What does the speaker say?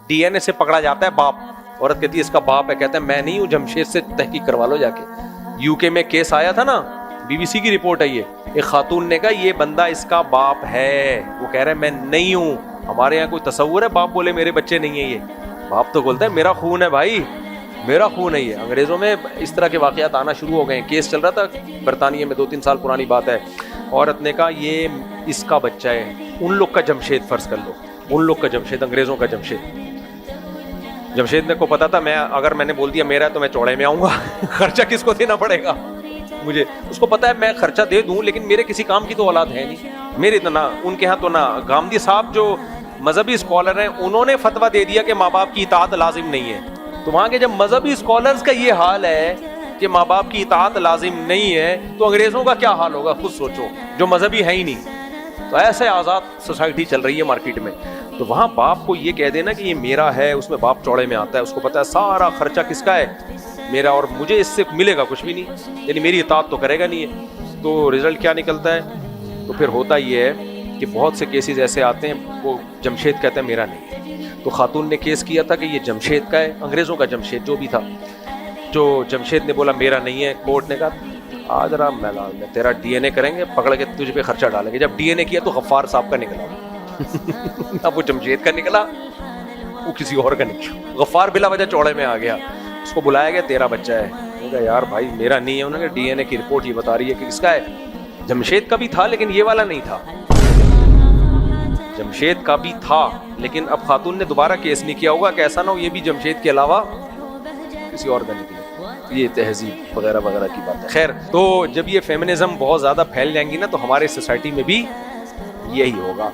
D N اے سے پکڑا جاتا ہے باپ. عورت کہتی ہے اس کا باپ ہے, کہتا ہے میں نہیں ہوں, جمشید سے تحقیق کروا لو جا کے. یو کے میں کیس آیا تھا نا, بی بی سی کی رپورٹ ہے, یہ ایک خاتون نے کہا یہ بندہ اس کا باپ ہے, وہ کہہ رہا ہے میں نہیں ہوں. ہمارے یہاں کوئی تصور ہے باپ بولے میرے بچے نہیں ہیں, یہ باپ تو بولتا ہے میرا خون ہے بھائی, میرا خون ہے. یہ انگریزوں میں اس طرح کے واقعات آنا شروع ہو گئے ہیں. کیس چل رہا تھا برطانیہ میں, 2-3 سال پرانی بات ہے. عورت نے کہا یہ اس کا بچہ ہے, ان لوگ کا جمشید فرض کر لو, ان لوگ کا جمشید, انگریزوں کا جمشید. جمشید کو پتا تھا میں اگر میں نے بول دیا میرا تو میں چوڑے میں آؤں گا, خرچہ کس کو دینا پڑے گا مجھے. اس کو پتا ہے میں خرچہ دے دوں لیکن میرے کسی کام کی تو اولاد ہے نہیں, میری تو نہ, ان کے ہاں تو نہ. گاندھی صاحب جو مذہبی اسکالر ہیں انہوں نے فتویٰ دے دیا کہ ماں باپ کی اطاعت لازم نہیں ہے. تو وہاں کے جب مذہبی اسکالرز کا یہ حال ہے کہ ماں باپ کی اطاعت لازم نہیں ہے, تو انگریزوں کا کیا حال ہوگا خود سوچو, جو مذہبی ہے ہی نہیں. تو ایسے آزاد سوسائٹی چل رہی ہے مارکیٹ میں. تو وہاں باپ کو یہ کہہ دینا کہ یہ میرا ہے, اس میں باپ چوڑے میں آتا ہے, اس کو پتا ہے سارا خرچہ کس کا ہے, میرا, اور مجھے اس سے ملے گا کچھ بھی نہیں, یعنی میری اطاعت تو کرے گا نہیں ہے. تو رزلٹ کیا نکلتا ہے؟ تو پھر ہوتا یہ ہے کہ بہت سے کیسز ایسے آتے ہیں, وہ جمشید کہتا ہے میرا نہیں. تو خاتون نے کیس کیا تھا کہ یہ جمشید کا ہے, انگریزوں کا جمشید جو بھی تھا. جو جمشید نے بولا میرا نہیں ہے, کورٹ نے کہا آج رام میدان میں تیرا ڈی این اے کریں گے, پکڑ کے تجھ پہ خرچہ ڈالیں گے. جب ڈی این اے کیا تو غفار صاحب کا نکلا, اب وہ جمشید کا نکلا, وہ کسی اور کا نکلا. غفار بلا وجہ چوڑے میں آ گیا, اس کو بلایا گیا تیرا بچہ ہے. کہا یار بھائی میرا نہیں ہے. انہوں نے ڈی این اے کی رپورٹ یہ بتا رہی ہے کہ کس کا ہے, جمشید کا بھی تھا لیکن یہ والا نہیں تھا. جمشید کا بھی تھا لیکن اب خاتون نے دوبارہ کیس نہیں کیا ہوگا کہ ایسا نہ ہو یہ بھی جمشید کے علاوہ کسی اور کا نکلے. یہ تہذیب وغیرہ وغیرہ کی بات ہے. خیر, تو جب یہ فیمنزم بہت زیادہ پھیل جائیں گی نا تو ہمارے سوسائٹی میں بھی یہی ہوگا.